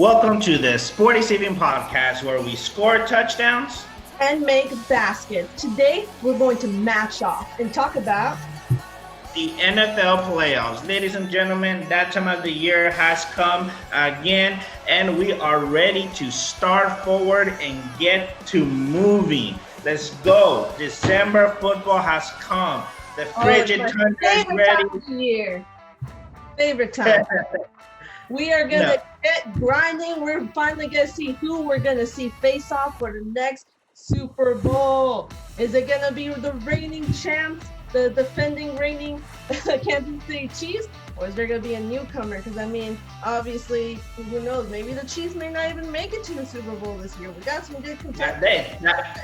Welcome to the Sporty Sibling podcast where we score touchdowns and make baskets. Today, we're going to match off and talk about the NFL playoffs. Ladies and gentlemen, that time of the year has come again, and we are ready to start forward and get to moving. Let's go. December football has come. The frigid tundra is ready. Favorite time. We are going to get grinding. We're finally going to see who we're going to see face off for the next Super Bowl. Is it going to be the reigning champs, the defending reigning Kansas City Chiefs, or is there going to be a newcomer? Because, obviously, who knows? Maybe the Chiefs may not even make it to the Super Bowl this year. We got some good contenders.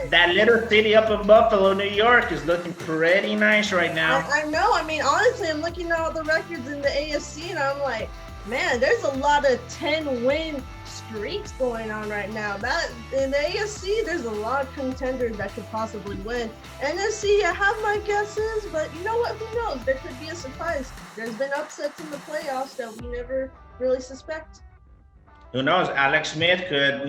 That little city up in Buffalo, New York is looking pretty nice right now. I know. Honestly, I'm looking at all the records in the AFC, and I'm like, man, there's a lot of 10-win streaks going on right now. That in the AFC, there's a lot of contenders that could possibly win. NFC, I have my guesses, but you know what? Who knows? There could be a surprise. There's been upsets in the playoffs that we never really suspect. Who knows? Alex Smith could,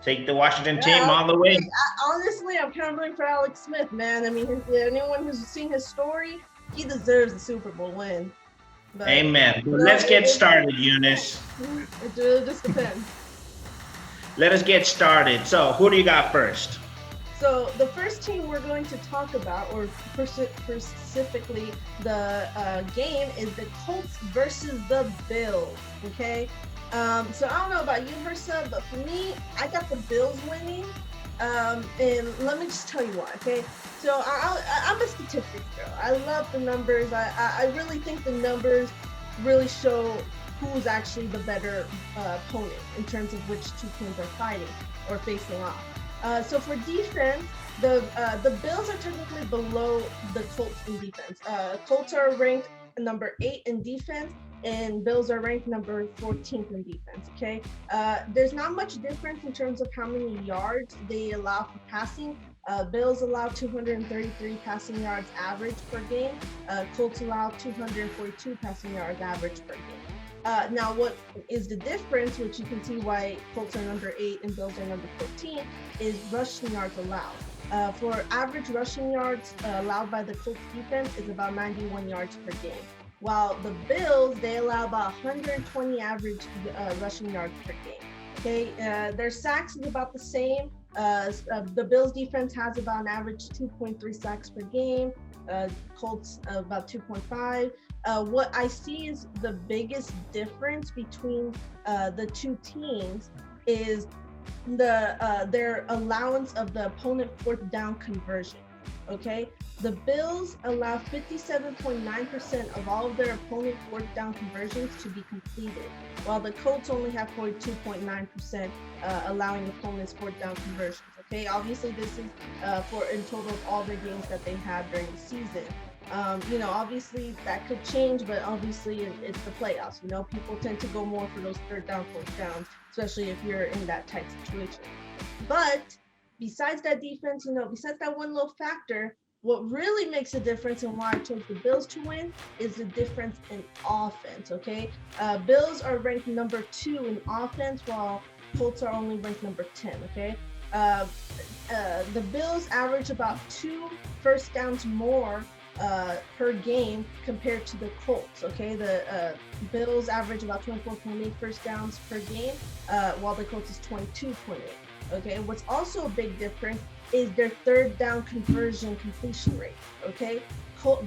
take the Washington team all the way. Honestly, I'm kind of rooting for Alex Smith, man. Anyone who's seen his story, he deserves the Super Bowl win. But, amen. Let's get started, Eunice. It just depends. Let us get started. So, who do you got first? So, the first team we're going to talk about, or specifically the game, is the Colts versus the Bills, okay? So, I don't know about you, Hershey, but for me, I got the Bills winning. And let me just tell you why, okay? So I'm a statistics girl. I love the numbers. I really think the numbers really show who's actually the better opponent in terms of which two teams are fighting or facing off. So for defense, the Bills are technically below the Colts in defense. Colts are ranked number 8 in defense, and Bills are ranked number 14th in defense, okay? There's not much difference in terms of how many yards they allow for passing. Bills allow 233 passing yards average per game. Colts allow 242 passing yards average per game. Now, what is the difference, which you can see why Colts are number 8 and Bills are number 14, is rushing yards allowed. For average rushing yards allowed by the Colts defense is about 91 yards per game. While the Bills, they allow about 120 average rushing yards per game. Okay, their sacks is about the same. The Bills defense has about an average 2.3 sacks per game. Colts about 2.5. What I see is the biggest difference between the two teams is their allowance of the opponent fourth down conversion. Okay, the Bills allow 57.9% of all of their opponent fourth down conversions to be completed, while the Colts only have 42.9% allowing opponents fourth down conversions. Okay, obviously this is for in total of all the games that they had during the season. Obviously that could change, but obviously it's the playoffs. People tend to go more for those third down, fourth down, especially if you're in that tight situation. But besides that defense, besides that one little factor, what really makes a difference and why I chose the Bills to win is the difference in offense, okay? Bills are ranked number 2 in offense, while Colts are only ranked number 10, okay? The Bills average about 2 first downs more per game compared to the Colts, okay? The Bills average about 24.8 first downs per game, while the Colts is 22.8. Okay, what's also a big difference is their third down conversion completion rate. Okay,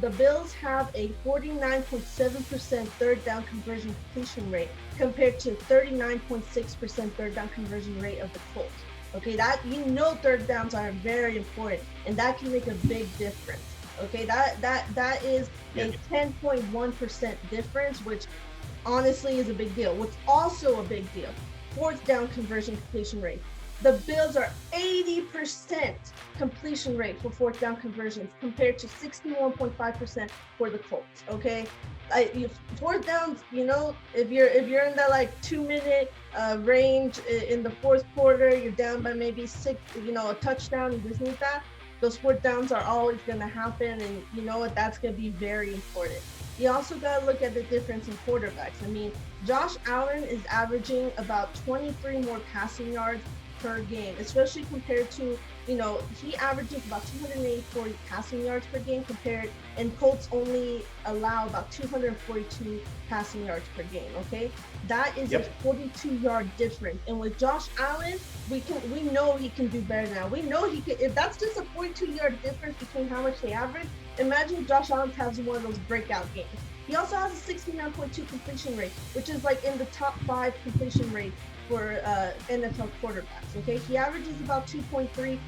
the Bills have a 49.7% third down conversion completion rate compared to 39.6% third down conversion rate of the Colts. Okay, third downs are very important, and that can make a big difference. Okay, that is a 10.1% difference, which honestly is a big deal. What's also a big deal, fourth down conversion completion rate. The Bills are 80% completion rate for fourth down conversions compared to 61.5% for the Colts. Okay, fourth downs. If you're in that 2-minute range in the fourth quarter, you're down by maybe 6. A touchdown. You just need that. Those fourth downs are always going to happen, and you know what? That's going to be very important. you also got to look at the difference in quarterbacks. I mean, Josh Allen is averaging about 23 more passing yards per game, especially compared to, he averages about 284 passing yards per game and Colts only allow about 242 passing yards per game, okay? That is a 42-yard difference. And with Josh Allen, we know he can do better now. We know he can. If that's just a 42-yard difference between how much they average, imagine Josh Allen has one of those breakout games. He also has a 69.2 completion rate, which is like in the top 5 completion rate for NFL quarterbacks, okay? He averages about 2.3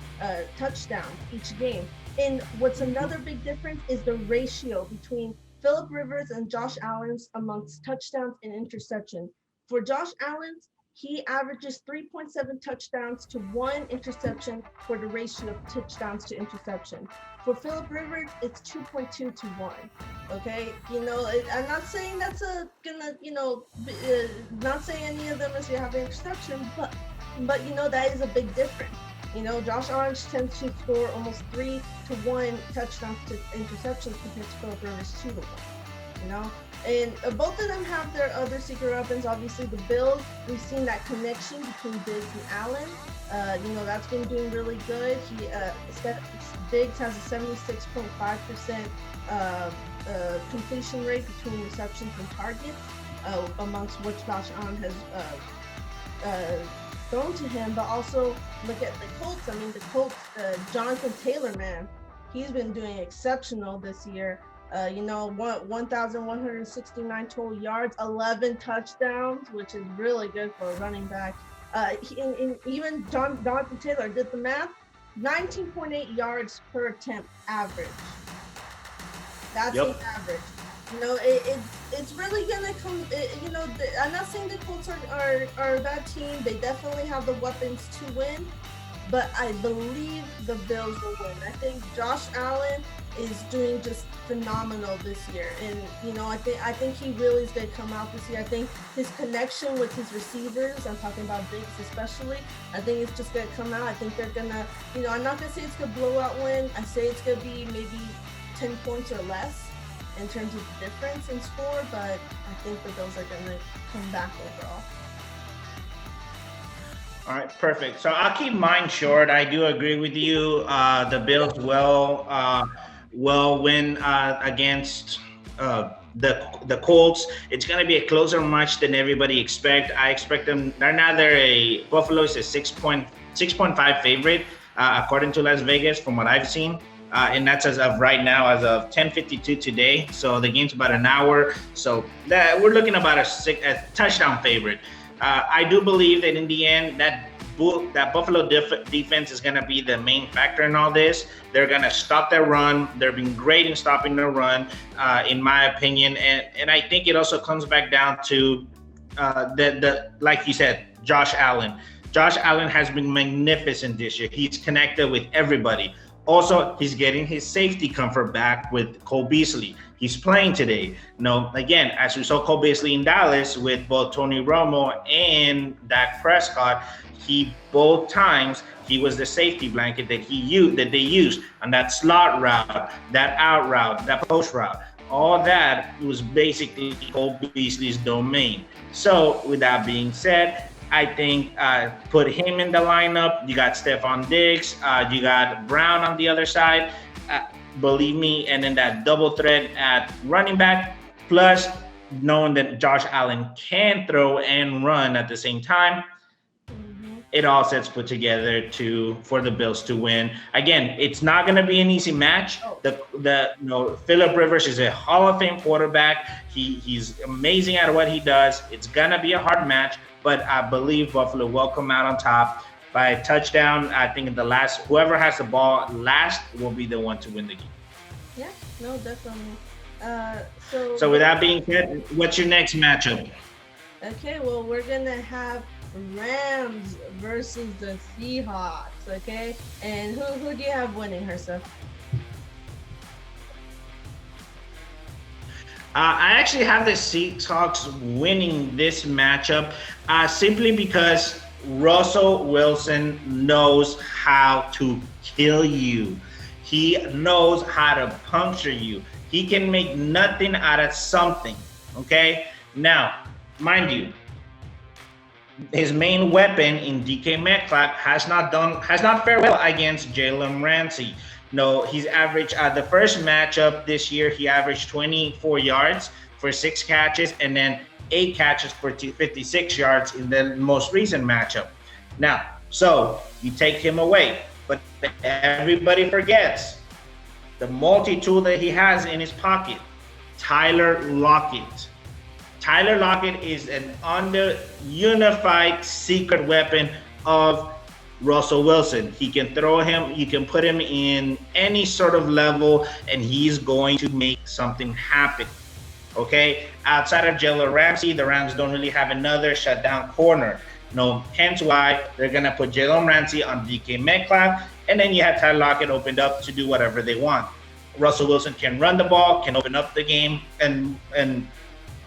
touchdowns each game. And what's another big difference is the ratio between Phillip Rivers and Josh Allen's amongst touchdowns and interceptions. For Josh Allen's, he averages 3.7 touchdowns to 1 interception for the ratio of touchdowns to interception. For Phillip Rivers, it's 2.2 to 1. Okay, I'm not saying that's not saying any of them is gonna have an interception, but that is a big difference. Josh Allen tends to score almost 3 to 1 touchdowns to interceptions compared to Phillip Rivers 2 to 1. And both of them have their other secret weapons. Obviously, the Bills, we've seen that connection between Diggs and Allen. That's been doing really good. Diggs has a 76.5% completion rate between receptions and targets, amongst which Josh Allen has thrown to him. But also look at the Colts. I mean, the Colts, Jonathan Taylor, man, he's been doing exceptional this year. 1,169 total yards, 11 touchdowns, which is really good for a running back. Even Jonathan Taylor did the math, 19.8 yards per attempt average. That's the average. It's really gonna come. I'm not saying the Colts are a bad team. They definitely have the weapons to win, but I believe the Bills will win. I think Josh Allen is doing just phenomenal this year, and I think he really is going to come out this year. I think his connection with his receivers, I'm talking about Diggs especially, I think it's just going to come out. I think they're gonna, I'm not going to say it's a blowout win. I say it's going to be maybe 10 points or less in terms of the difference in score, but I think the Bills are going to come back overall. All right, perfect. So I'll keep mine short. I do agree with you. The Bills will win against the Colts. It's going to be a closer match than everybody expect. I expect them. Buffalo is a 6.5 favorite according to Las Vegas, from what I've seen. And that's as of right now, as of 10:52 today. So the game's about an hour. So we're looking about a touchdown favorite. I do believe that in the end, that Buffalo defense is going to be the main factor in all this. They're going to stop their run. They've been great in stopping their run, in my opinion. And I think it also comes back down to like you said, Josh Allen. Josh Allen has been magnificent this year. He's connected with everybody. Also, he's getting his safety comfort back with Cole Beasley. He's playing today. Again, as we saw Cole Beasley in Dallas with both Tony Romo and Dak Prescott, both times he was the safety blanket that they used on that slot route, that out route, that post route. All that was basically Cole Beasley's domain. So with that being said, I think put him in the lineup. You got Stephon Diggs. You got Brown on the other side. Believe me, and then that double threat at running back, plus knowing that Josh Allen can throw and run at the same time, it all sets put together for the Bills to win. Again, it's not going to be an easy match. Phillip Rivers is a Hall of Fame quarterback. He's amazing at what he does. It's going to be a hard match, but I believe Buffalo will come out on top by a touchdown. I think whoever has the ball last will be the one to win the game. Yeah, no, definitely. So with that being said, what's your next matchup? Okay, well, we're going to have Rams versus the Seahawks, okay? And who do you have winning, Hershey? I actually have the Seahawks winning this matchup simply because Russell Wilson knows how to kill you. He knows how to puncture you. He can make nothing out of something. Okay. Now, mind you, his main weapon in DK Metcalf has not fared well against Jalen Ramsey. No, he's averaged the first matchup this year. He averaged 24 yards for 6 catches, and then 8 catches for 56 yards in the most recent matchup. Now, so you take him away, but everybody forgets the multi-tool that he has in his pocket, Tyler Lockett. Tyler Lockett is an unified secret weapon of Russell Wilson. He can throw him, you can put him in any sort of level, and he's going to make something happen. Okay? Outside of Jalen Ramsey, the Rams don't really have another shutdown corner. No, hence why they're going to put Jalen Ramsey on DK Metcalf, and then you have Tyler Lockett opened up to do whatever they want. Russell Wilson can run the ball, can open up the game, and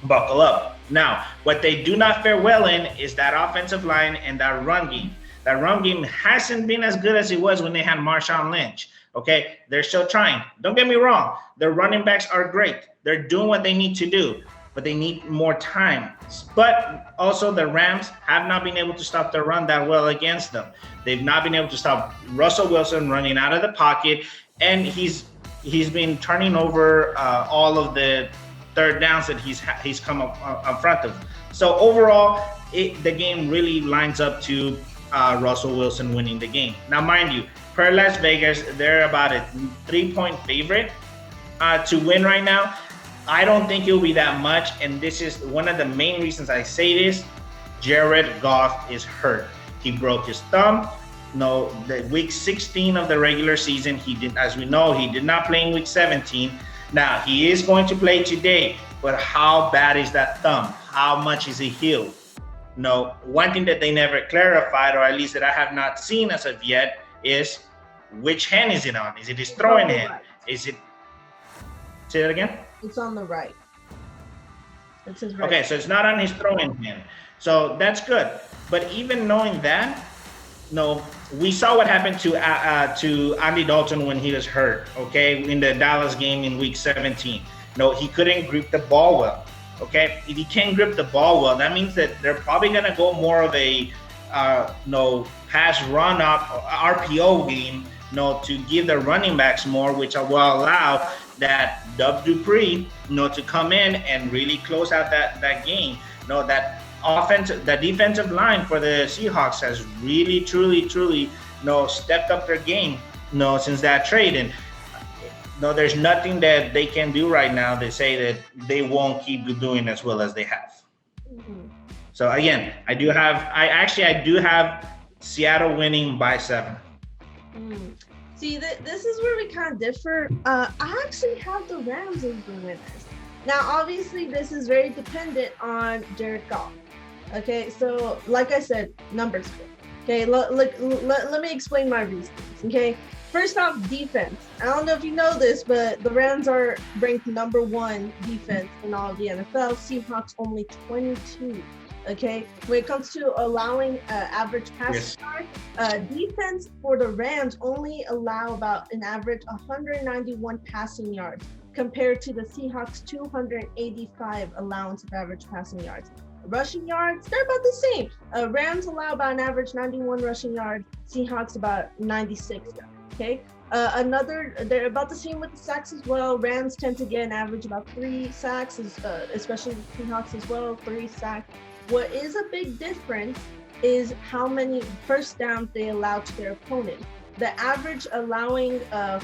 buckle up. Now, what they do not fare well in is that offensive line and that run game. That run game hasn't been as good as it was when they had Marshawn Lynch. Okay, they're still trying. Don't get me wrong. Their running backs are great. They're doing what they need to do, but they need more time. But also the Rams have not been able to stop the run that well against them. They've not been able to stop Russell Wilson running out of the pocket, and he's been turning over all of the third downs that he's come up front of. So overall, the game really lines up to Russell Wilson winning the game. Now, mind you, per Las Vegas, they're about a 3-point favorite to win right now. I don't think it'll be that much, and this is one of the main reasons I say this. Jared Goff is hurt. He broke his thumb. No, the week 16 of the regular season, as we know, he did not play in week 17. Now, he is going to play today, but how bad is that thumb? How much is it healed? No, one thing that they never clarified, or at least that I have not seen as of yet, is which hand is it on? Is it his throwing hand? Right. Is it? Say that again? It's on the right. It's his right. Okay, so it's not on his throwing hand. So that's good. But even knowing that, no, we saw what happened to Andy Dalton when he was hurt, okay, in the Dallas game in week 17. No, he couldn't grip the ball well, okay? If he can't grip the ball well, that means that they're probably going to go more of a pass run up RPO game, to give the running backs more, which will allow that Dub Dupree, to come in and really close out that game. That defensive line for the Seahawks has really, truly, stepped up their game, since that trade. And there's nothing that they can do right now to say that they won't keep doing as well as they have. Mm-hmm. So again, I do have Seattle winning by 7. Mm. See, this is where we kind of differ. I actually have the Rams as the winners. Now, obviously, this is very dependent on Jared Goff. Okay, so like I said, numbers. Okay, let me explain my reasons. Okay, first off, defense. I don't know if you know this, but the Rams are ranked number 1 defense in all of the NFL. Seahawks only 22. Okay, when it comes to allowing average passing yards, defense for the Rams only allow about an average 191 passing yards compared to the Seahawks 285 allowance of average passing yards. Rushing yards, they're about the same. Rams allow about an average 91 rushing yards, Seahawks about 96. Okay, they're about the same with the sacks as well. Rams tend to get an average about 3 sacks, especially the Seahawks as well, 3 sacks. What is a big difference is how many first downs they allow to their opponent. The average allowing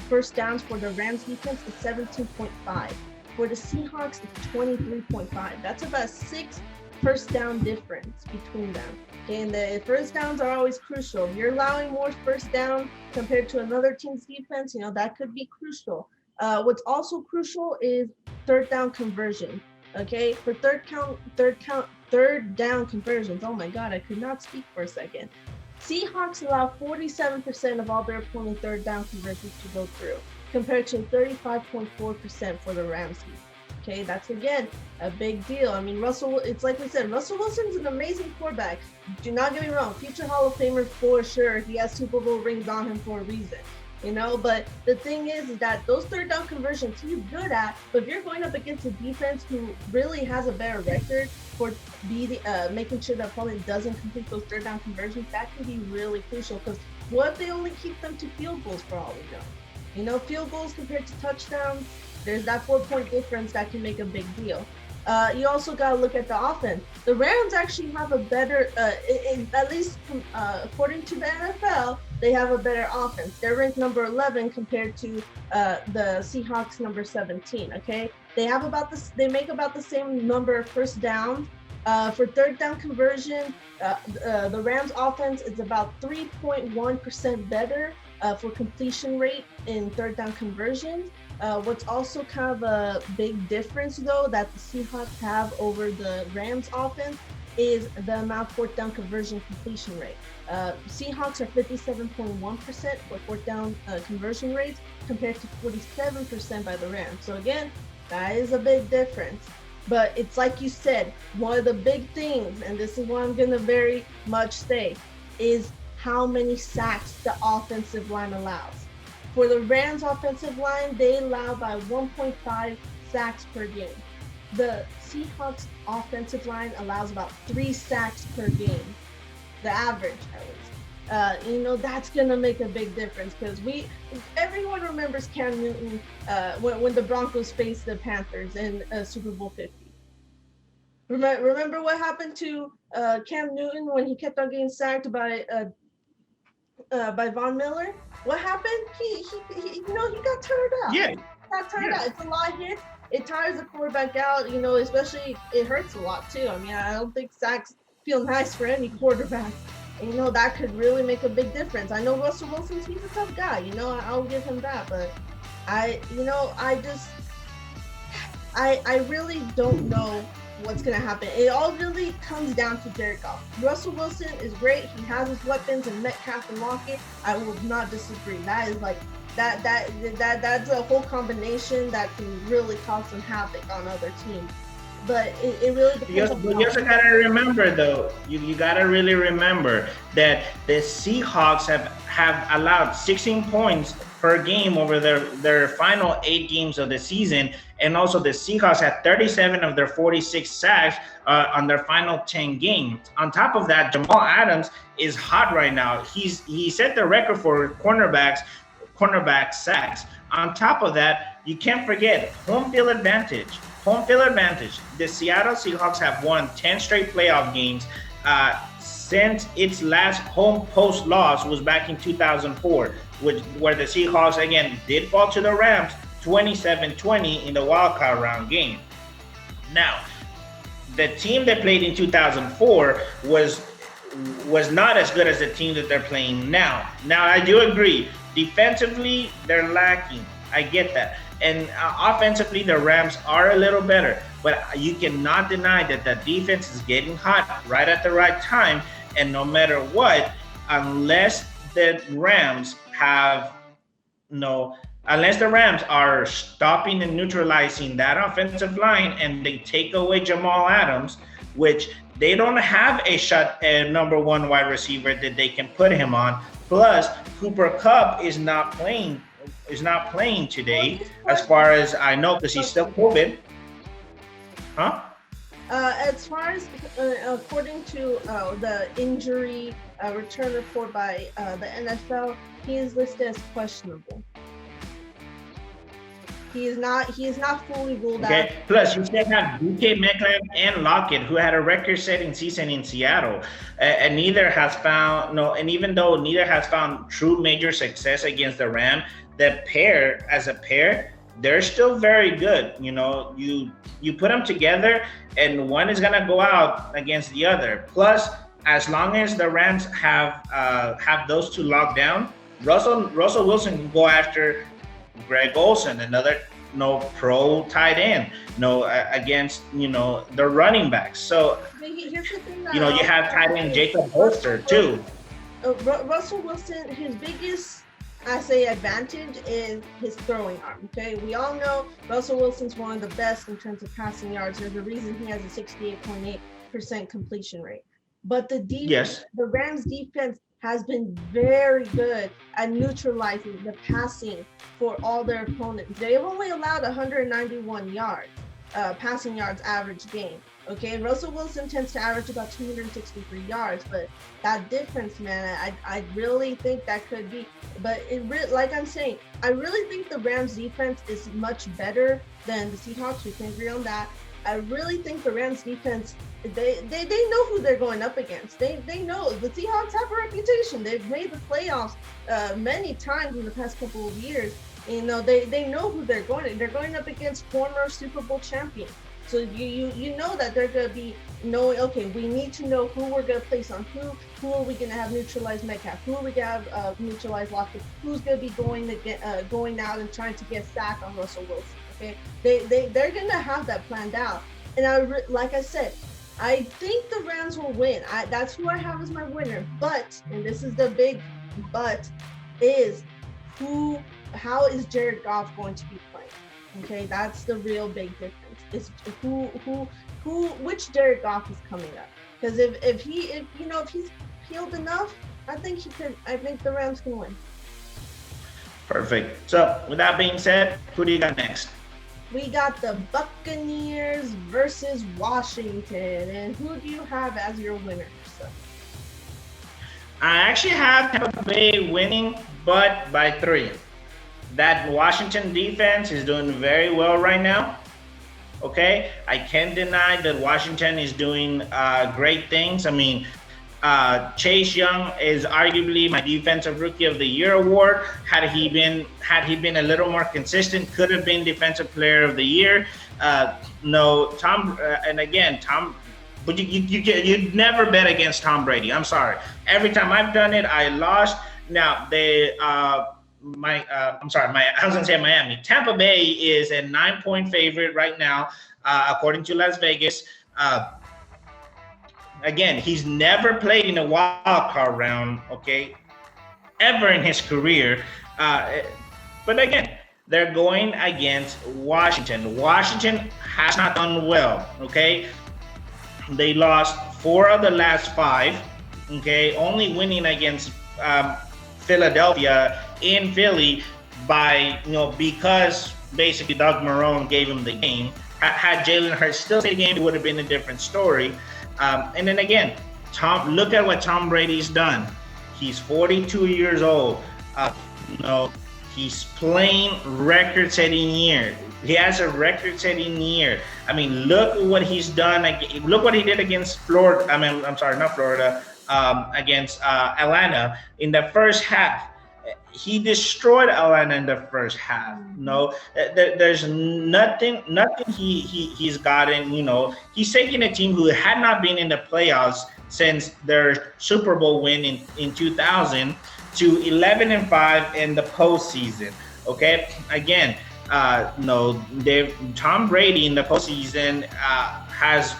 first downs for the Rams defense is 17.5. For the Seahawks, it's 23.5. That's about 6 first down difference between them. Okay, and the first downs are always crucial. If you're allowing more first down compared to another team's defense, that could be crucial. What's also crucial is third down conversion. Okay, for third down conversions. Oh my God, I could not speak for a second. Seahawks allow 47% of all their opponent third down conversions to go through, compared to 35.4% for the Rams. Okay, that's again a big deal. I mean, it's like we said, Russell Wilson's an amazing quarterback. Do not get me wrong, future Hall of Famer for sure. He has Super Bowl rings on him for a reason. But the thing is that those third down conversions he's good at, but if you're going up against a defense who really has a better record for making sure the opponent doesn't complete those third down conversions, that can be really crucial. Because what if they only keep them to field goals for all we know? Field goals compared to touchdowns, there's that 4-point difference that can make a big deal. You also got to look at the offense. The Rams actually have a better, at least according to the NFL, they have a better offense. They're ranked number 11 compared to the Seahawks number 17. Okay, they make about the same number of first downs. For third down conversion, the Rams offense is about 3.1% better for completion rate in third down conversions. What's also kind of a big difference, though, that the Seahawks have over the Rams offense is the amount of fourth down conversion completion rate. Seahawks are 57.1% for fourth down conversion rates compared to 47% by the Rams. So again, that is a big difference. But it's like you said, one of the big things, and this is what I'm going to very much say, is how many sacks the offensive line allows. For the Rams offensive line, they allow by 1.5 sacks per game. The Seahawks offensive line allows about 3 sacks per game, the average at least. That's gonna make a big difference because everyone remembers Cam Newton when the Broncos faced the Panthers in Super Bowl 50. Remember what happened to Cam Newton when he kept on getting sacked by Von Miller? What happened? He got tired out. Yeah. He got tired out. It's a lot of hits. It tires the quarterback out, especially it hurts a lot too. I mean, I don't think sacks feel nice for any quarterback. And, that could really make a big difference. I know Russell Wilson, he's a tough guy, I'll give him that, but I really don't know what's going to happen. It all really comes down to Jared Goff. Russell Wilson is great. He has his weapons in Metcalf and Lockett. I will not disagree. That is like that's a whole combination that can really cause some havoc on other teams. But it really depends. You also gotta remember, though. You gotta really remember that the Seahawks have allowed 16 points per game over their final 8 games of the season, and also the Seahawks had 37 of their 46 sacks on their final 10 games. On top of that, Jamal Adams is hot right now. He set the record for cornerback sacks. On top of that, you can't forget home field advantage. The Seattle Seahawks have won 10 straight playoff games since its last home post loss was back in 2004, where the Seahawks again did fall to the Rams 27-20 in the wildcard round game. Now, the team that played in 2004 was not as good as the team that they're playing now. Now, I do agree. Defensively, they're lacking. I get that. And offensively, the Rams are a little better. But you cannot deny that the defense is getting hot right at the right time. And no matter what, unless the Rams are stopping and neutralizing that offensive line and they take away Jamal Adams, which they don't have a number 1 wide receiver that they can put him on. Plus, Cooper Kupp is not playing today, as far as I know, because he's still COVID. Huh? As far as according to the injury return report by the NFL, he is listed as questionable. He is not fully ruled out. Plus, you still have DK Metcalf and Lockett, who had a record-setting season in Seattle, and neither has found even though neither has found true major success against the Rams, the pair as a pair, they're still very good. You put them together, and one is gonna go out against the other. Plus, as long as the Rams have those two locked down, Russell Wilson can go after Greg Olsen, another pro tight end, against the running backs. So here's the thing you have tight end Jacob Holster too. Russell Wilson, his biggest advantage is his throwing arm. Okay, we all know Russell Wilson's one of the best in terms of passing yards. There's a reason he has a 68.8% completion rate. But the Rams defense has been very good at neutralizing the passing for all their opponents. They've only allowed 191 yards, passing yards average game. Okay, Russell Wilson tends to average about 263 yards, but that difference, man, I really think that could be. But like I'm saying, I really think the Rams defense is much better than the Seahawks. We can agree on that. I really think the Rams defense, they know who they're going up against. They know the Seahawks have a reputation. They've made the playoffs many times in the past couple of years. You know, they know who they're going. They're going up against former Super Bowl champions. So you know that they're going to be knowing, okay, we need to know who we're going to place on who are we going to have neutralized Metcalf, who are we going to have neutralized Lockett, who's going to be going out and trying to get sacked on Russell Wilson. Okay, they're going to have that planned out. And like I said, I think the Rams will win. That's who I have as my winner. But, and this is the big but, is how is Jared Goff going to be playing? Okay, that's the real big difference. Is which Jared Goff is coming up? Because if he's healed enough, I think the Rams can win. Perfect. So with that being said, who do you got next? We got the Buccaneers versus Washington, and who do you have as your winner? So. I actually have Tampa Bay winning, but by 3. That Washington defense is doing very well right now. Okay, I can't deny that Washington is doing great things. I mean, Chase Young is arguably my Defensive Rookie of the Year award. Had he been a little more consistent, could have been Defensive Player of the Year. No, Tom, and again, Tom. But you never bet against Tom Brady. I'm sorry. Every time I've done it, I lost. Now I was gonna say Miami. Tampa Bay is a 9-point favorite right now, according to Las Vegas. Again, he's never played in a wild card round, okay, ever in his career. But again, they're going against Washington. Washington has not done well, okay? They lost 4 of the last 5, okay, only winning against Philadelphia in Philly by, because basically Doug Marrone gave him the game. Had Jalen Hurts still played the game, it would have been a different story. And then again, look at what Tom Brady's done. He's 42 years old. He's playing record-setting year. He has a record-setting year. I mean, look what he's done. Look what he did against Florida. Against Atlanta in the first half. He destroyed Atlanta in the first half. There's nothing he's gotten. He's taking a team who had not been in the playoffs since their Super Bowl win in 2000 to 11-5 in the postseason. Okay, again, Tom Brady in the postseason has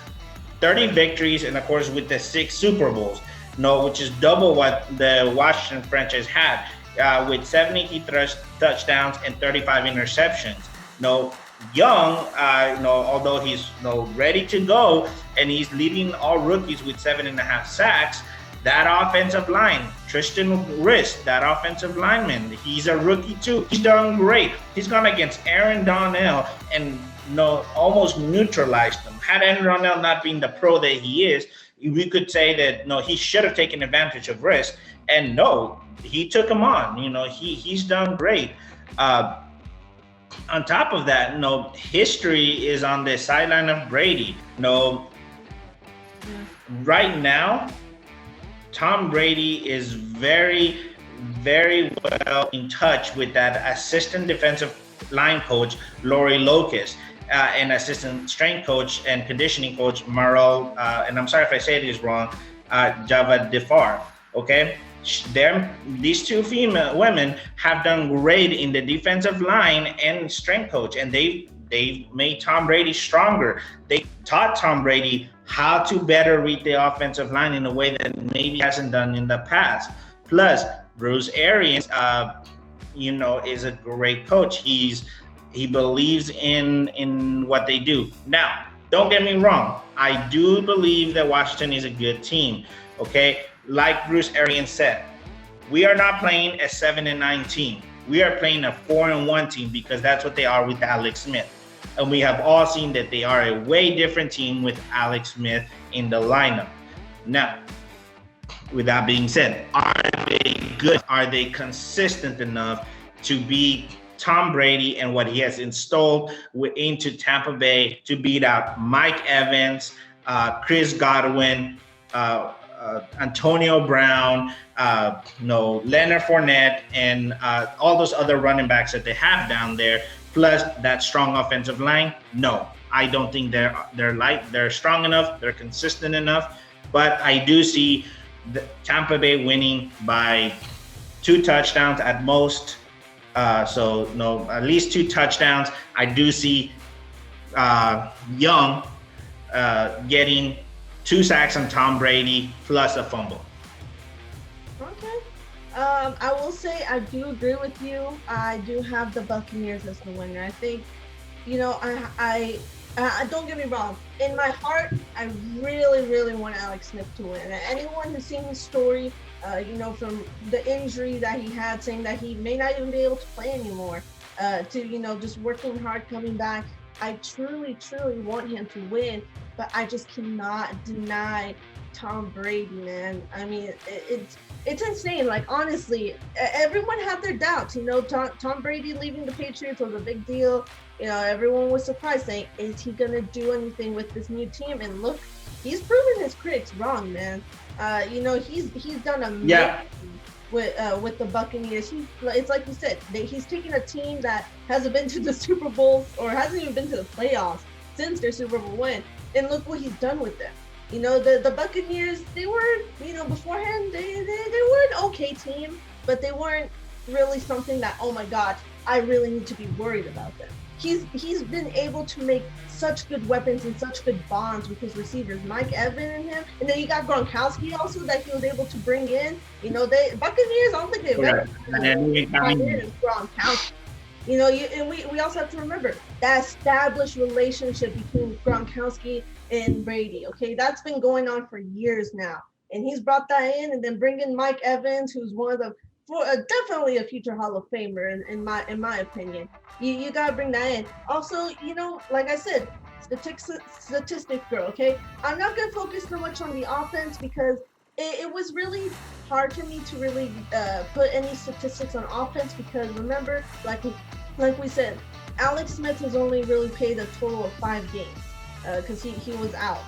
30 victories, and of course with the 6 Super Bowls, which is double what the Washington franchise had, with 70 touchdowns and 35 interceptions. Young, although he's ready to go and he's leading all rookies with 7.5 sacks, that offensive line, Tristan Wirfs, that offensive lineman, he's a rookie too. He's done great. He's gone against Aaron Donald and almost neutralized him. Had Aaron Donald not been the pro that he is, we could say that he should have taken advantage of Wirfs, and he took him on. He's done great. On top of that, history is on the sideline of Brady. Right now, Tom Brady is very, very well in touch with that assistant defensive line coach, Lori Locust, and assistant strength coach and conditioning coach, Marl, and I'm sorry if I say this wrong, Javad Defar. Okay, these 2 female women have done great in the defensive line and strength coach, and they made Tom Brady stronger. They taught Tom Brady how to better read the offensive line in a way that maybe hasn't done in the past. Plus, Bruce Arians, is a great coach. He believes in what they do. Now, don't get me wrong. I do believe that Washington is a good team. Okay, like Bruce Arians said, we are not playing a 7-9 team. We are playing a 4-1 team because that's what they are with Alex Smith. And we have all seen that they are a way different team with Alex Smith in the lineup. Now, with that being said, are they good? Are they consistent enough to beat Tom Brady and what he has installed into Tampa Bay to beat out Mike Evans, Chris Godwin, Antonio Brown, Leonard Fournette, and all those other running backs that they have down there, plus that strong offensive line? No, I don't think they're strong enough. They're consistent enough. But I do see the Tampa Bay winning by 2 touchdowns at most. At least 2 touchdowns. I do see Young getting 2 sacks on Tom Brady plus a fumble. Okay. I will say I do agree with you. I do have the Buccaneers as the winner. I think, I don't get me wrong. In my heart, I really, really want Alex Smith to win. And anyone who's seen his story, from the injury that he had, saying that he may not even be able to play anymore, to, just working hard, coming back. I truly, truly want him to win, but I just cannot deny Tom Brady, man. I mean, it's insane. Like, honestly, everyone had their doubts. Tom Brady leaving the Patriots was a big deal. Everyone was surprised, saying, is he going to do anything with this new team? And look, he's proven his critics wrong, man. He's done amazing with the Buccaneers. It's like you said, he's taking a team that hasn't been to the Super Bowl or hasn't even been to the playoffs since their Super Bowl win. And look what he's done with them. The Buccaneers, they were, beforehand, they were an okay team, but they weren't really something that, oh my God, I really need to be worried about them. He's been able to make such good weapons and such good bonds with his receivers, Mike Evans and him, and then you got Gronkowski also that he was able to bring in. They Buccaneers, I don't think they've Gronkowski. And we also have to remember that established relationship between Gronkowski and Brady. Okay, that's been going on for years now, and he's brought that in, and then bring in Mike Evans, who's one of the definitely a future Hall of Famer in my opinion. You gotta bring that in. Also, like I said, statistic girl. Okay, I'm not gonna focus so much on the offense because it was really hard for me to really put any statistics on offense because remember, like we said, Alex Smith has only really played a total of 5 games because he was out.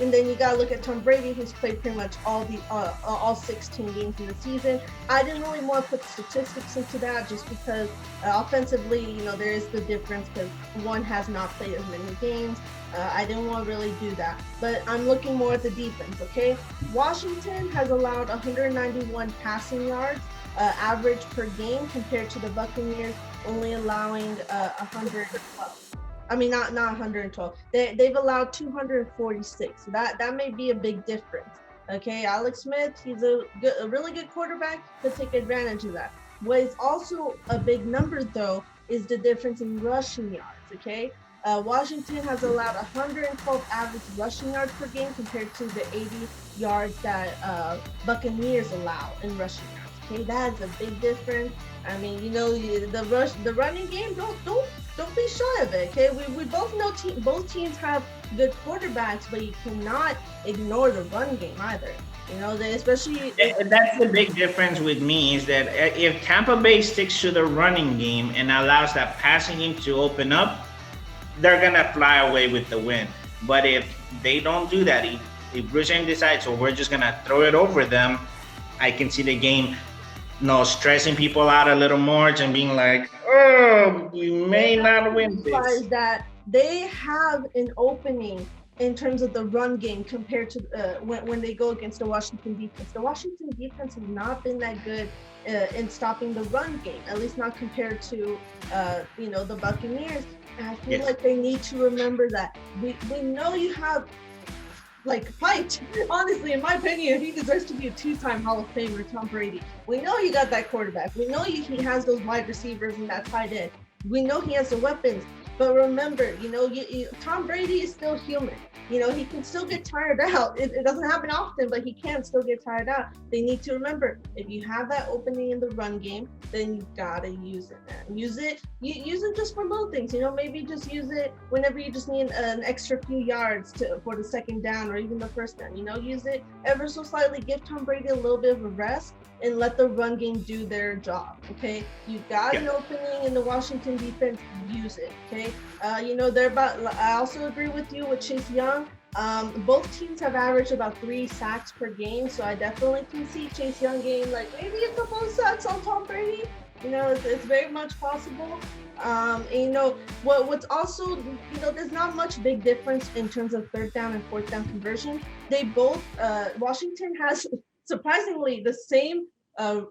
And then you gotta look at Tom Brady, who's played pretty much all 16 games in the season. I didn't really want to put statistics into that just because offensively, there is the difference because one has not played as many games. I didn't want to really do that, but I'm looking more at the defense. Okay, Washington has allowed 191 passing yards average per game compared to the Buccaneers only allowing 112. I mean, not 112. They've allowed 246. So that may be a big difference. Okay, Alex Smith, he's a really good quarterback to take advantage of that. What is also a big number, though, is the difference in rushing yards. Okay, Washington has allowed 112 average rushing yards per game compared to the 80 yards that Buccaneers allow in rushing yards. Okay, that's a big difference. I mean, the running game, don't be shy of it. Okay, we both know both teams have good quarterbacks, but you cannot ignore the run game either. Especially. That's the big difference with me is that if Tampa Bay sticks to the running game and allows that passing game to open up, they're gonna fly away with the win. But if they don't do that, if Bruce Arians decides, so we're just gonna throw it over them, I can see the game. Stressing people out a little more and being like, oh, we may not win this. That they have an opening in terms of the run game compared to when they go against the Washington defense. The Washington defense has not been that good in stopping the run game, at least not compared to the Buccaneers. And I feel like they need to remember that. We know you have fight. Honestly, in my opinion, he deserves to be a 2-time Hall of Famer, Tom Brady. We know you got that quarterback. We know he has those wide receivers and that tight end. We know he has the weapons. But remember, Tom Brady is still human. He can still get tired out. It doesn't happen often, but he can still get tired out. They need to remember, if you have that opening in the run game, then you gotta use it, man. Use it just for little things. Maybe just use it whenever you just need an extra few yards for the second down or even the first down. Use it ever so slightly. Give Tom Brady a little bit of a rest and let the run game do their job. Okay, you got an opening in the Washington defense. Use it. Okay, they're about. I also agree with you with Chase Young. Both teams have averaged about 3 sacks per game, so I definitely can see Chase Young getting like maybe a couple of sacks on Tom Brady. It's very much possible. What's also, there's not much big difference in terms of third down and fourth down conversion. They both, Washington has surprisingly the same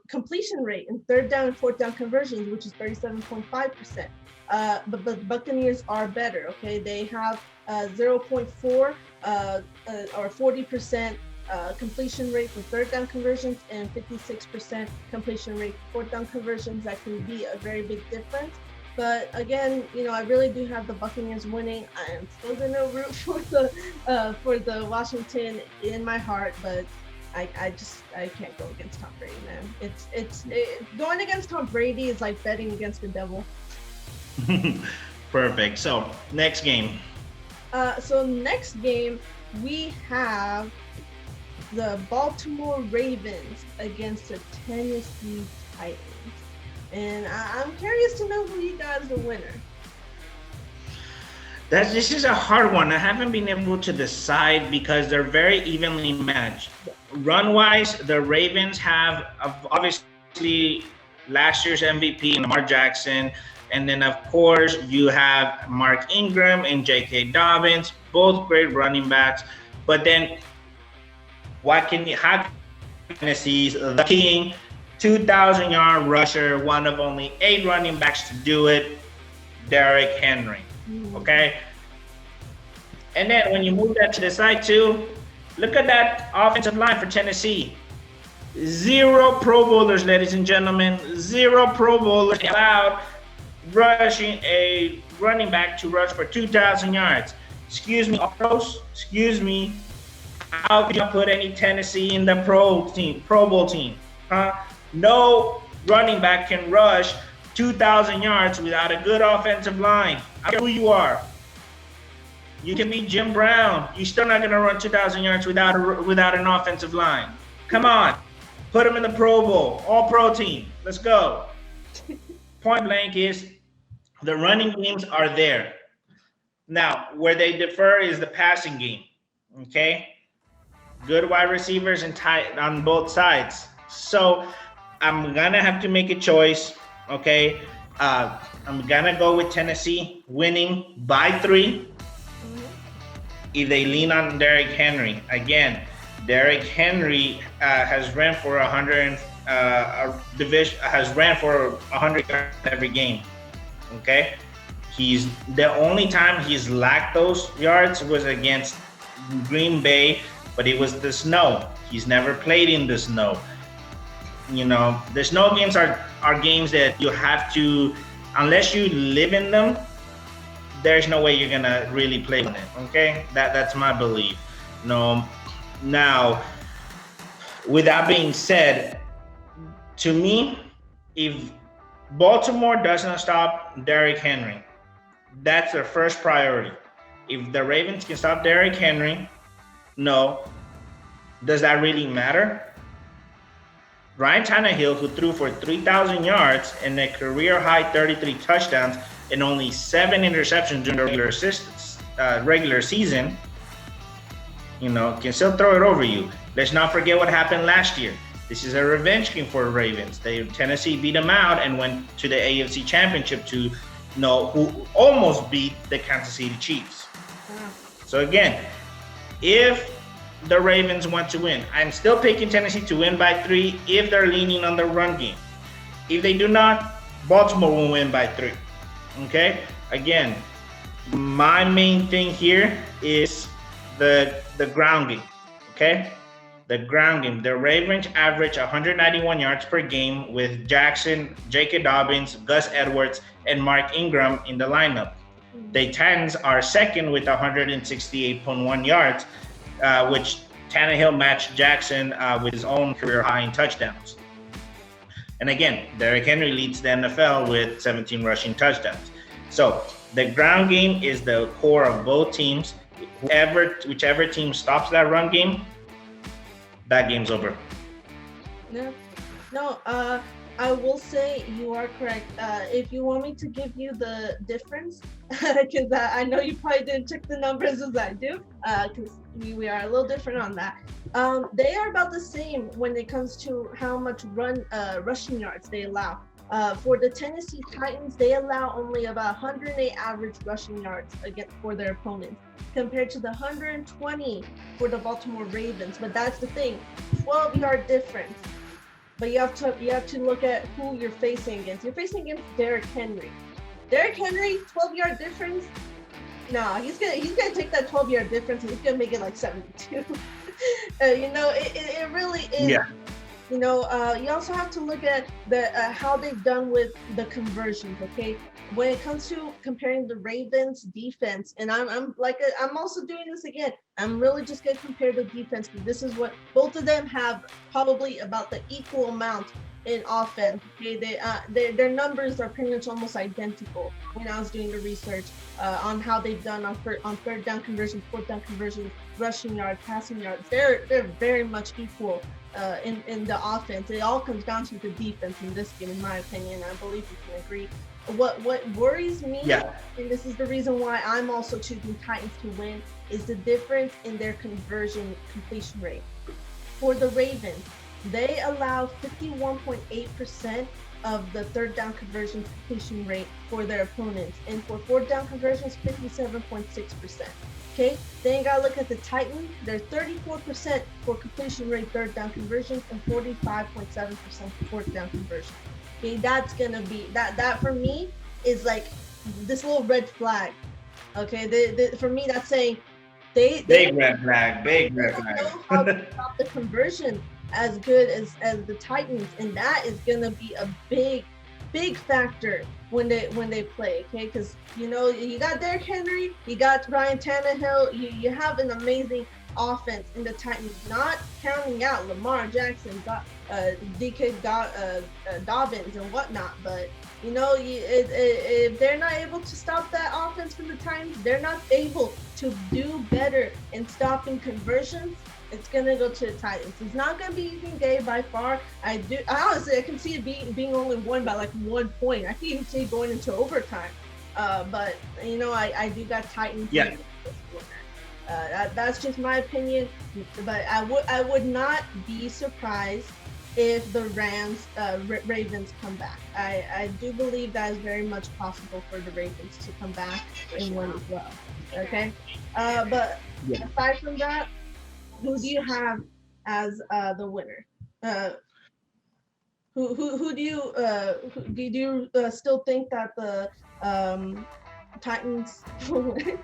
completion rate in third down and fourth down conversions, which is 37.5%. But the Buccaneers are better. Okay, they have 0.4 or 40% completion rate for third down conversions and 56% completion rate for fourth down conversions. That can be a very big difference. But again, I really do have the Buccaneers winning. I am still gonna root for the Washington in my heart, but I can't go against Tom Brady, man. It's going against Tom Brady is like betting against the devil. Perfect. So next game. Next game we have the Baltimore Ravens against the Tennessee Titans. And I'm curious to know who you guys the winner. This is a hard one. I haven't been able to decide because they're very evenly matched. Run-wise, the Ravens have obviously last year's MVP, Lamar Jackson. And then, of course, you have Mark Ingram and J.K. Dobbins, both great running backs. But then, Tennessee's the king, 2,000-yard rusher, one of only 8 running backs to do it, Derrick Henry. Okay? And then when you move that to the side too, look at that offensive line for Tennessee. 0 Pro Bowlers, ladies and gentlemen. 0 Pro Bowlers allowed rushing a running back to rush for 2,000 yards. Excuse me, pros. Excuse me. How could you put any Tennessee in the Pro Bowl team? Huh? No running back can rush 2,000 yards without a good offensive line. I don't care who you are. You can be Jim Brown. You're still not going to run 2,000 yards without an offensive line. Come on. Put him in the Pro Bowl. All-Pro team. Let's go. Point blank is the running games are there. Now, where they differ is the passing game. Okay? Good wide receivers and tight on both sides. So I'm going to have to make a choice. Okay? I'm going to go with Tennessee winning by 3 if they lean on Derrick Henry. Again, Derrick Henry has ran for 100 yards every game. Okay, he's the only time he's lacked those yards was against Green Bay, but it was the snow. He's never played in the snow. The snow games are games that you have to, unless you live in them, there's no way you're gonna really play in it. Okay, that's my belief. No, now with that being said, to me, if Baltimore doesn't stop Derrick Henry, that's their first priority. If the Ravens can stop Derrick Henry, no. Does that really matter? Ryan Tannehill, who threw for 3,000 yards and a career-high 33 touchdowns and only 7 interceptions during the regular season, can still throw it over you. Let's not forget what happened last year. This is a revenge game for the Ravens. Tennessee beat them out and went to the AFC Championship who almost beat the Kansas City Chiefs. So again, if the Ravens want to win, I'm still picking Tennessee to win by 3 if they're leaning on the run game. If they do not, Baltimore will win by 3. Okay? Again, my main thing here is the ground game. Okay? The ground game. The Ravens average 191 yards per game with Jackson, J.K. Dobbins, Gus Edwards, and Mark Ingram in the lineup. The Titans are second with 168.1 yards, which Tannehill matched Jackson with his own career high in touchdowns. And again, Derrick Henry leads the NFL with 17 rushing touchdowns. So the ground game is the core of both teams. Whichever team stops that run game, that game's over. No, I will say you are correct. If you want me to give you the difference, because I know you probably didn't check the numbers as I do, because we are a little different on that. They are about the same when it comes to how much rushing yards they allow. For the Tennessee Titans, they allow only about 108 average rushing yards for their opponents, compared to the 120 for the Baltimore Ravens. But that's the thing, 12-yard difference. But you have to look at who you're facing against. You're facing against Derrick Henry. Derrick Henry, 12-yard difference. No, he's gonna take that 12-yard difference and he's gonna make it like 72. It really is. Yeah. You also have to look at how they've done with the conversions. Okay, when it comes to comparing the Ravens defense, and I'm also doing this again. I'm really just gonna compare the defense, because this is what both of them have, probably about the equal amount in offense. Okay, their numbers are pretty much almost identical. When I was doing the research on how they've done on third down conversions, fourth down conversions, rushing yards, passing yards, they're very much equal. In the offense, it all comes down to the defense in this game, in my opinion. I believe you can agree. What worries me, and this is the reason why I'm also choosing Titans to win, is the difference in their completion rate. For the Ravens, they allow 51.8% of the third down conversion completion rate for their opponents, and for fourth down conversions, 57.6%. Okay, then you gotta look at the Titans. They're 34% for completion rate third down conversions and 45.7% for fourth down conversion. Okay, that's gonna be that for me is like this little red flag. Okay, for me that's saying they big red flag. know how to stop the conversion as good as the Titans, and that is gonna be a big factor when they play. Okay, because you got Derrick Henry, you got Ryan Tannehill, you have an amazing offense in the Titans, not counting out Lamar Jackson, DK Dobbins and whatnot. But if they're not able to stop that offense from the Titans, they're not able to do better in stopping conversions. It's gonna go to the Titans. It's not gonna be Ethan Gay by far. I honestly I can see it being only won by like 1 point. I can even see it going into overtime. But I do got Titans. Yeah. That's just my opinion. But I would not be surprised if the Ravens come back. I do believe that is very much possible for the Ravens to come back and win as well. Okay. But aside from that, who do you have as the winner? Who do you still think that the Titans will win?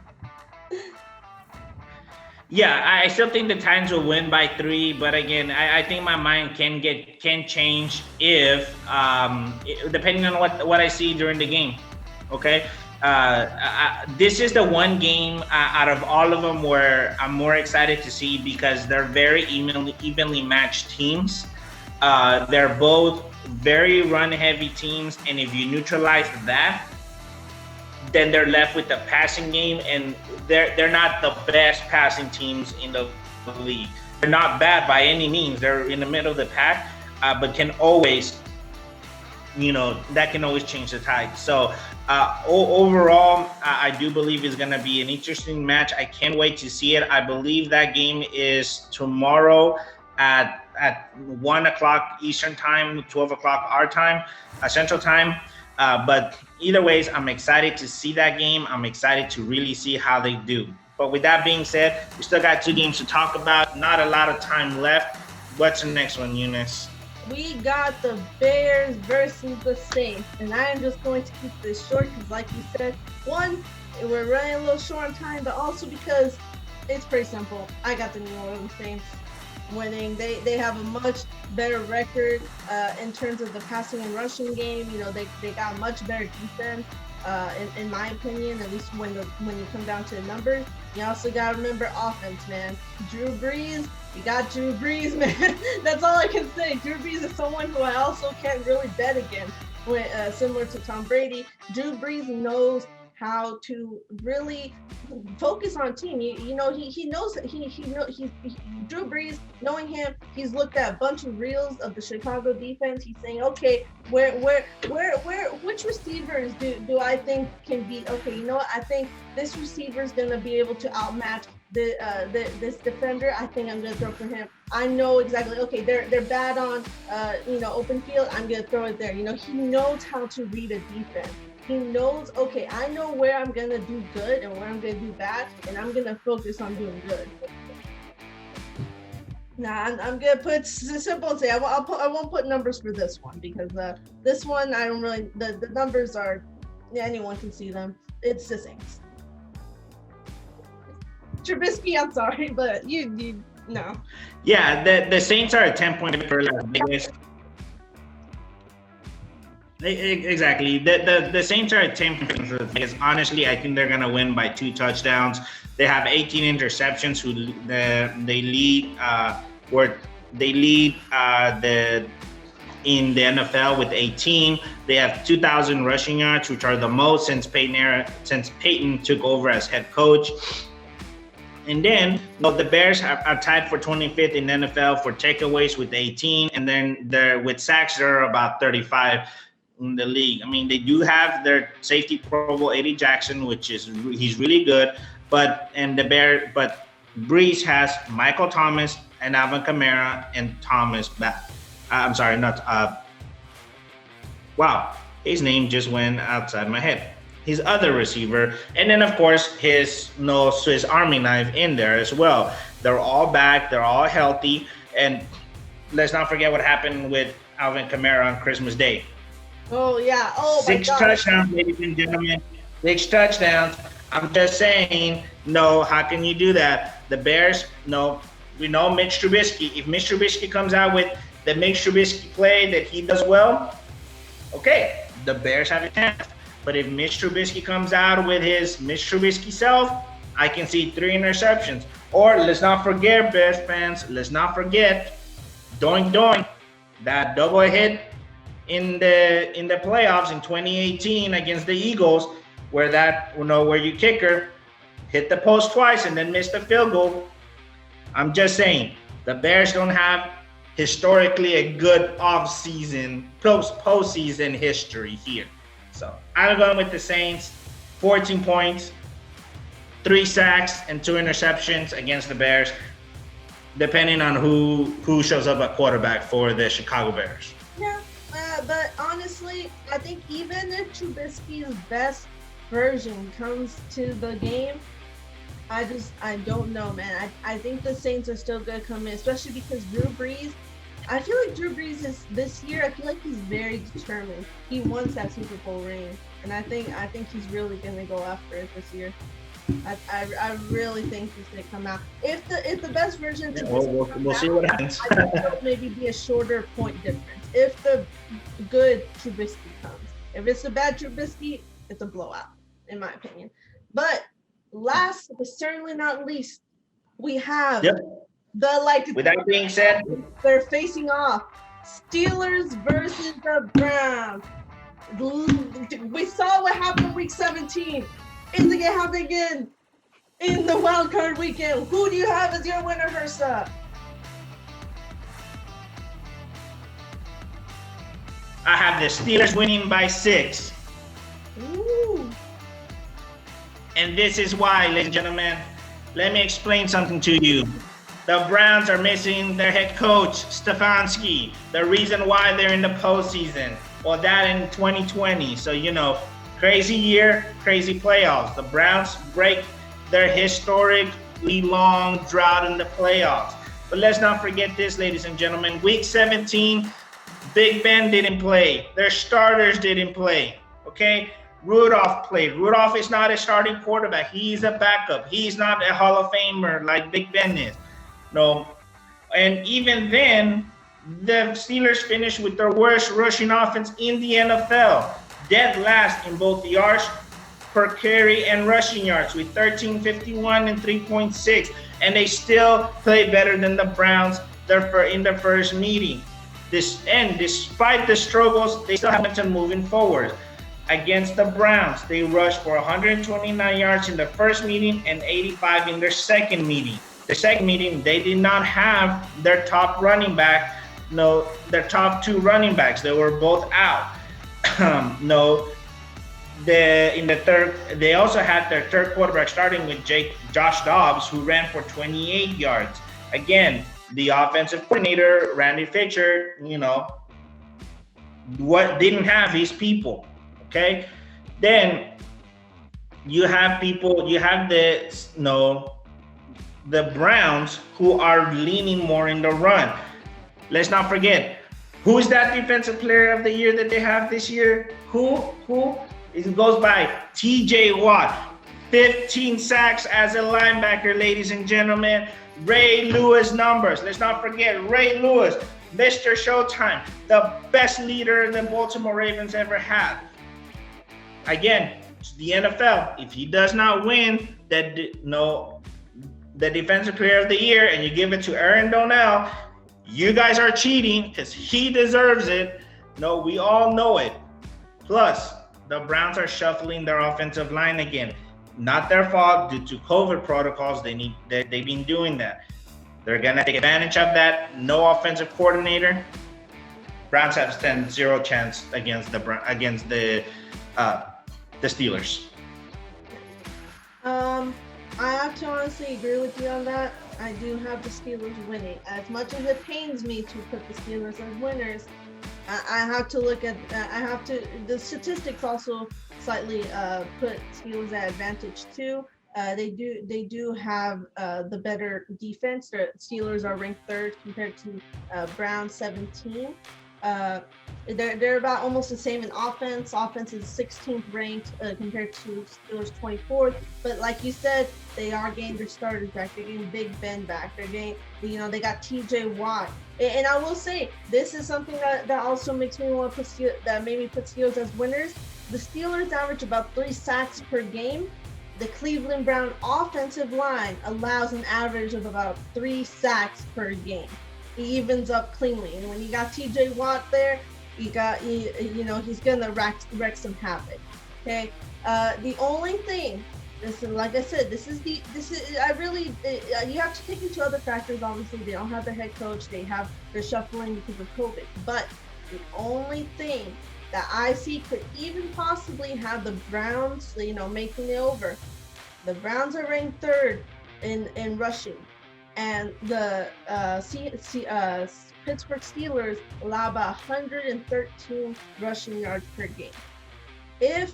Yeah, I still think the Titans will win by 3, but again, I think my mind can change if depending on what I see during the game. Okay. This is the one game out of all of them where I'm more excited to see, because they're very evenly matched teams. They're both very run-heavy teams, and if you neutralize that, then they're left with the passing game, and they're not the best passing teams in the league. They're not bad by any means. They're in the middle of the pack, but can always, that can always change the tide. So overall, I do believe it's going to be an interesting match. I can't wait to see it. I believe that game is tomorrow at 1 o'clock Eastern time, 12 o'clock our time, Central time. But either ways, I'm excited to see that game. I'm excited to really see how they do. But with that being said, we still got 2 games to talk about. Not a lot of time left. What's the next one, Eunice? We got the Bears versus the Saints, and I am just going to keep this short because, like you said, one, we're running a little short on time, but also because it's pretty simple. I got the New Orleans Saints. winning. They have a much better record in terms of the passing and rushing game. You know, they got much better defense. In my opinion, at least when you come down to the numbers. You also got to remember offense, man. Drew Brees, you got Drew Brees, man. That's all I can say. Drew Brees is someone who I also can't really bet against. Similar to Tom Brady, Drew Brees knows how to really focus on team. He knows Drew Brees, knowing him, he's looked at a bunch of reels of the Chicago defense. He's saying, okay, which receivers do I think can be okay? You know what? I think this receiver is gonna be able to outmatch this defender. I think I'm gonna throw for him. I know exactly. Okay, they're bad on open field. I'm gonna throw it there. You know, he knows how to read a defense. He knows, okay, I know where I'm gonna do good and where I'm gonna do bad, and I'm gonna focus on doing good. Nah, I'm gonna put simple and say I won't put numbers for this one because this one I don't really the numbers are anyone can see them. It's the Saints. Trubisky, I'm sorry, but you no. Yeah, the Saints are a 10-point favorite for Las Vegas. Exactly. The Saints are a 10-point favorite because honestly, I think they're gonna win by 2 touchdowns. They have 18 interceptions. They lead in the NFL with 18. They have 2,000 rushing yards, which are the most since Peyton took over as head coach. And then the Bears are tied for 25th in NFL for takeaways with 18, and then with sacks they're about 35 in the league. I mean, they do have their safety Pro Bowl Eddie Jackson, he's really good, but Brees has Michael Thomas and Alvin Kamara and Thomas back. Wow, his name just went outside my head. His other receiver, and then of course his Swiss Army knife in there as well. They're all back, they're all healthy, and let's not forget what happened with Alvin Kamara on Christmas Day. Oh yeah, 6 touchdowns, ladies and gentlemen. 6 touchdowns. I'm just saying, no, how can you do that? The Bears, no, we know Mitch Trubisky. If Mitch Trubisky comes out with the Mitch Trubisky play that he does well, okay, the Bears have a chance. But if Mitch Trubisky comes out with his Mitch Trubisky self, I can see 3 interceptions. Or let's not forget, Bears fans, doink doink, that double hit in the playoffs in 2018 against the Eagles, where your kicker hit the post twice and then missed the field goal. I'm just saying, the Bears don't have historically a good postseason history here. So I'm going with the Saints, 14 points, 3 sacks, and 2 interceptions against the Bears, depending on who shows up at quarterback for the Chicago Bears. Yeah, but honestly, I think even if Trubisky's best version comes to the game, I don't know, man. I think the Saints are still going to come in, especially because Drew Brees. I feel like Drew Brees this year. I feel like he's very determined. He wants that Super Bowl ring, and I think he's really gonna go after it this year. I really think he's gonna come out. If the best version, we'll see what happens. I think it'll maybe be a shorter point difference. If the good Trubisky comes, if it's a bad Trubisky, it's a blowout, in my opinion. But last but certainly not least, we have. Yep. With that being said, they're facing off. Steelers versus the Browns. We saw what happened week 17. Is it gonna happen again in the wild card weekend? Who do you have as your winner, Hershey? I have the Steelers winning by 6. Ooh. And this is why, ladies and gentlemen. Let me explain something to you. The Browns are missing their head coach, Stefanski. The reason why they're in the postseason. Well, that in 2020. So, crazy year, crazy playoffs. The Browns break their historically long drought in the playoffs. But let's not forget this, ladies and gentlemen. Week 17, Big Ben didn't play. Their starters didn't play. Okay? Rudolph played. Rudolph is not a starting quarterback. He's a backup. He's not a Hall of Famer like Big Ben is. No, And even then, the Steelers finished with their worst rushing offense in the NFL, dead last in both yards per carry and rushing yards with 1351 and 3.6, and they still play better than the Browns in their first meeting. Despite the struggles, they still have momentum moving forward. Against the Browns, they rushed for 129 yards in the first meeting and 85 in their second meeting. The second meeting, they did not have their top running back, their top two running backs. They were both out. In the third, they also had their third quarterback starting with Josh Dobbs, who ran for 28 yards. Again, the offensive coordinator, Randy Fisher, didn't have his people. Okay, then you have the Browns who are leaning more in the run. Let's not forget, who's that defensive player of the year that they have this year? Who? It goes by TJ Watt. 15 sacks as a linebacker, ladies and gentlemen. Ray Lewis numbers. Let's not forget Ray Lewis, Mr. Showtime, the best leader the Baltimore Ravens ever had. Again, it's the NFL. If he does not win the defensive player of the year and you give it to Aaron Donell, you guys are cheating because he deserves it. No, we all know it. Plus, the Browns are shuffling their offensive line again. Not their fault, due to COVID protocols. They've been doing that. They're gonna take advantage of that. No offensive coordinator. Browns have zero chance against the Steelers. I have to honestly agree with you on that. I do have the Steelers winning. As much as it pains me to put the Steelers as winners, I have to look at. The statistics also slightly put Steelers at advantage too. They do have the better defense. The Steelers are ranked third compared to Browns 17. They're about almost the same in offense. Offense is 16th ranked compared to Steelers 24th. But like you said, they are getting their starters back. They're getting Big Ben back. They're getting, they got TJ Watt. And I will say, this is something that also makes me want to made me put Steelers as winners. The Steelers average about 3 sacks per game. The Cleveland Brown offensive line allows an average of about 3 sacks per game. He evens up cleanly, and when you got TJ Watt there, he's gonna wreck some havoc. Okay, the only thing, like I said, you have to take into other factors. Obviously, they don't have their head coach. They're shuffling because of COVID. But the only thing that I see could even possibly have the Browns, making it over. The Browns are ranked third in rushing. And the Pittsburgh Steelers allow about 113 rushing yards per game. And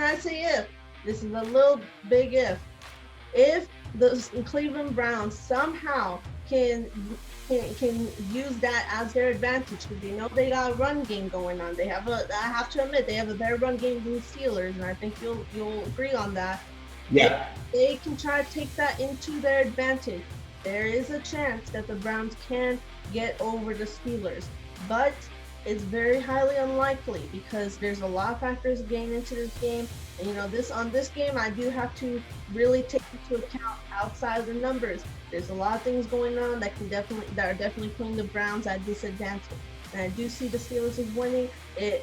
I say if, this is a little big if the Cleveland Browns somehow can use that as their advantage, because they know they got a run game going on. I have to admit, they have a better run game than the Steelers, and I think you'll agree on that. Yeah. They can try to take that into their advantage. There is a chance that the Browns can get over the Steelers, but it's very highly unlikely because there's a lot of factors getting into this game. And this game, I do have to really take into account outside of the numbers. There's a lot of things going on that are definitely putting the Browns at disadvantage. And I do see the Steelers as winning. If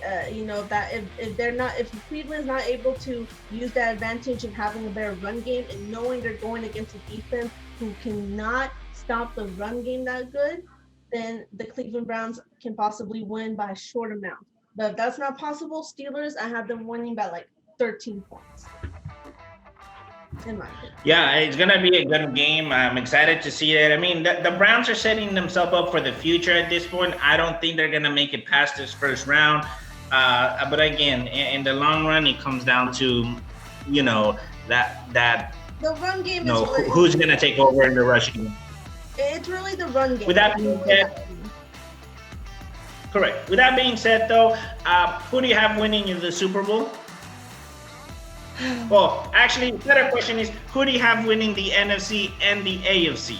Cleveland's not able to use that advantage of having a better run game and knowing they're going against a defense who cannot stop the run game that good, then the Cleveland Browns can possibly win by a short amount. But if that's not possible, Steelers, I have them winning by like 13 points. In my opinion. Yeah, it's going to be a good game. I'm excited to see it. I mean, the Browns are setting themselves up for the future at this point. I don't think they're going to make it past this first round. But again, in the long run, it comes down to, that the run game is who's going to take over in the rushing game. It's really the run game. With that being said, correct. With that being said, though, who do you have winning in the Super Bowl? Well, actually, the better question is, who do you have winning the NFC and the AFC?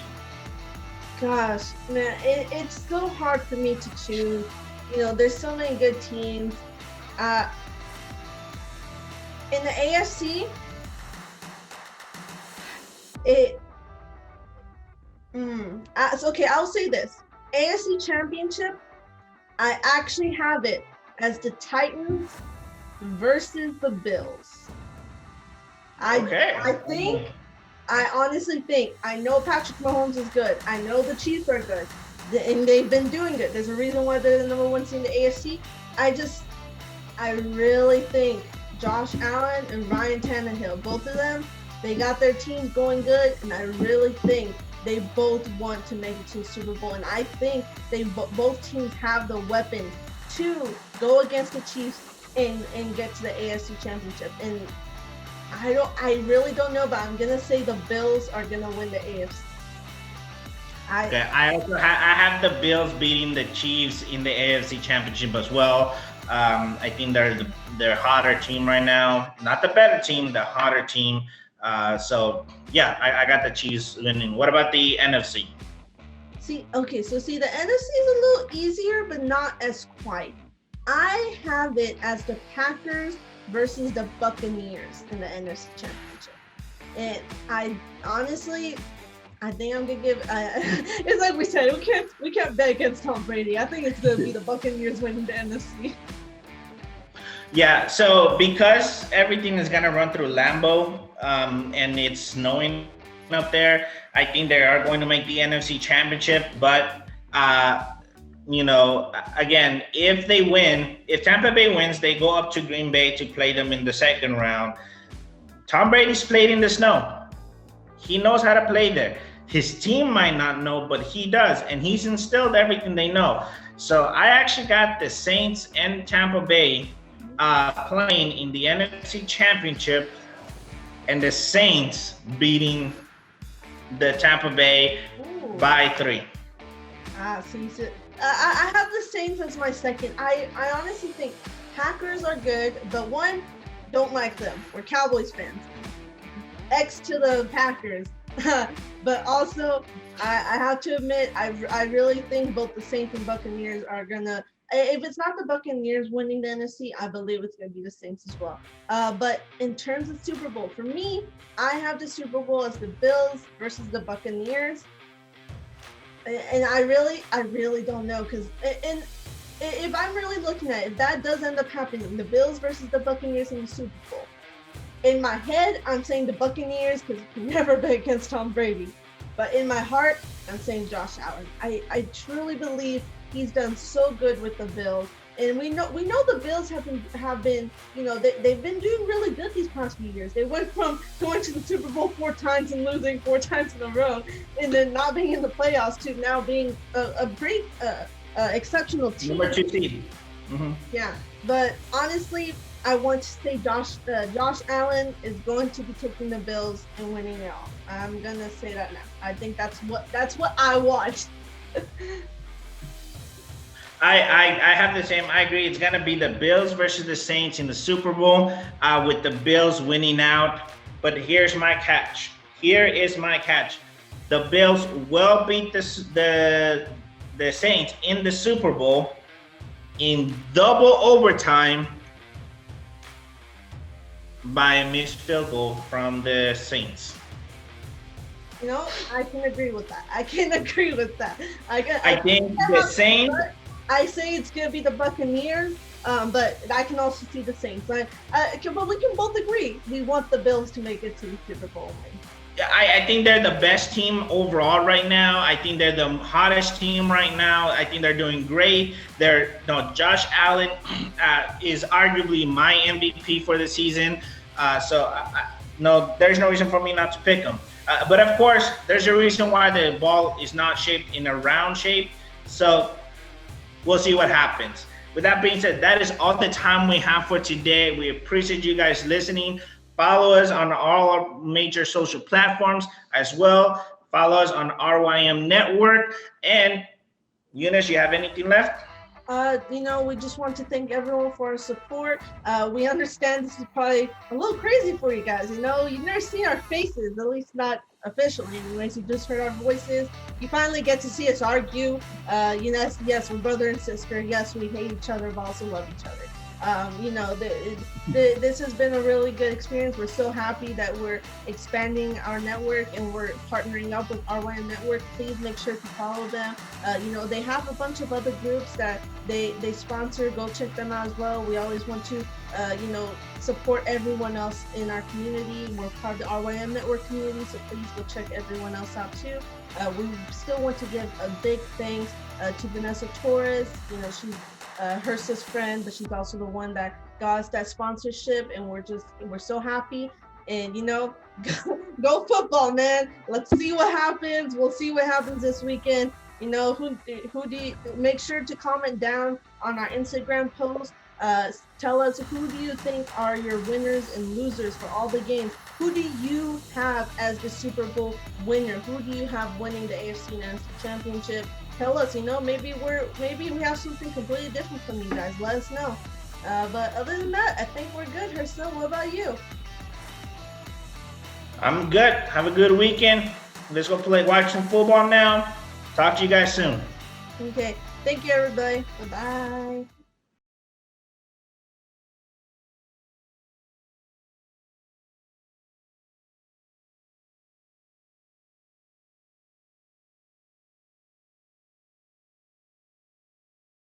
gosh, man, it's so hard for me to choose. There's so many good teams. Uh, in the AFC, it. Okay, I'll say this: AFC Championship. I actually have it as the Titans versus the Bills. Okay. I honestly think, I know Patrick Mahomes is good. I know the Chiefs are good. And they've been doing good. There's a reason why they're the number one seed in the AFC. I really think Josh Allen and Ryan Tannehill, both of them, they got their teams going good. And I really think they both want to make it to the Super Bowl. And I think both teams have the weapons to go against the Chiefs and get to the AFC Championship. And I really don't know, but I'm gonna say the Bills are gonna win the AFC. I also I have the Bills beating the Chiefs in the AFC Championship as well. I think they're hotter team right now, not the better team, the hotter team. So yeah, I got the Chiefs winning. What about the NFC? The NFC is a little easier, but not as quite. I have it as the Packers versus the Buccaneers in the NFC Championship. And I think I'm gonna give. It's like we said, we can't bet against Tom Brady. I think it's gonna be the Buccaneers winning the NFC. Yeah. So because everything is gonna run through Lambeau, and it's snowing up there, I think they are going to make the NFC Championship. But again, if Tampa Bay wins, they go up to Green Bay to play them in the second round. Tom Brady's played in the snow. He knows how to play there. His team might not know, but he does, and he's instilled everything they know. So I actually got the Saints and Tampa Bay playing in the NFC Championship, and the Saints beating the Tampa Bay by 3. I have the Saints as my second. I honestly think Packers are good, but one, don't like them. We're Cowboys fans. X to the Packers. But also, I have to admit, I really think both the Saints and Buccaneers are gonna. If it's not the Buccaneers winning the NFC, I believe it's gonna be the Saints as well. But in terms of Super Bowl, for me, I have the Super Bowl as the Bills versus the Buccaneers. And I really don't know, because if I'm really looking at it, if that does end up happening, the Bills versus the Buccaneers in the Super Bowl, in my head, I'm saying the Buccaneers because you can never bet against Tom Brady. But in my heart, I'm saying Josh Allen. I truly believe he's done so good with the Bills. And we know the Bills have been they've been doing really good these past few years. They went from going to the Super Bowl 4 times and losing 4 times in a row, and then not being in the playoffs, to now being a great exceptional team. Number 2 seed. Mm-hmm. Yeah, but honestly, I want to say Josh Allen is going to be taking the Bills and winning it all. I'm gonna say that now. I think that's what I watched. I have the same. I agree. It's gonna be the Bills versus the Saints in the Super Bowl, with the Bills winning out. But here's my catch. The Bills will beat the Saints in the Super Bowl in double overtime by a missed field goal from the Saints. I can agree with that. I think the Saints. I say it's gonna be the Buccaneers, but I can also see the Saints. But we can both agree we want the Bills to make it to the Super Bowl. I think they're the best team overall right now. I think they're the hottest team right now. I think they're doing great. Josh Allen is arguably my MVP for the season. There's no reason for me not to pick him. But of course, there's a reason why the ball is not shaped in a round shape. So we'll see what happens. With that being said, that is all the time we have for today. We appreciate you guys listening. Follow us on all our major social platforms as well. Follow us on RYM Network. And Eunice, you have anything left? We just want to thank everyone for our support. We understand this is probably a little crazy for you guys. You've never seen our faces, at least not officially. Anyways, you just heard our voices. You finally get to see us argue. Yes, we're brother and sister. Yes, we hate each other, but also love each other. This has been a really good experience. We're so happy that we're expanding our network and we're partnering up with RYM Network. Please make sure to follow them. They have a bunch of other groups that they sponsor. Go check them out as well. We always want to, support everyone else in our community. We're part of the RYM Network community, so please go check everyone else out too. We still want to give a big thanks to Vanessa Torres. She's her sis friend, but she's also the one that got us that sponsorship, and we're so happy. And go football, man. Let's see what happens. We'll see what happens this weekend. Who do you make sure to comment down on our Instagram post. Tell us, who do you think are your winners and losers for all the games? Who do you have as the Super Bowl winner? Who do you have winning the AFC and NFC Championship? Tell us, maybe we have something completely different from you guys. Let us know. But other than that, I think we're good. Herschel, what about you? I'm good. Have a good weekend. Let's go watch some football now. Talk to you guys soon. Okay. Thank you, everybody. Bye-bye.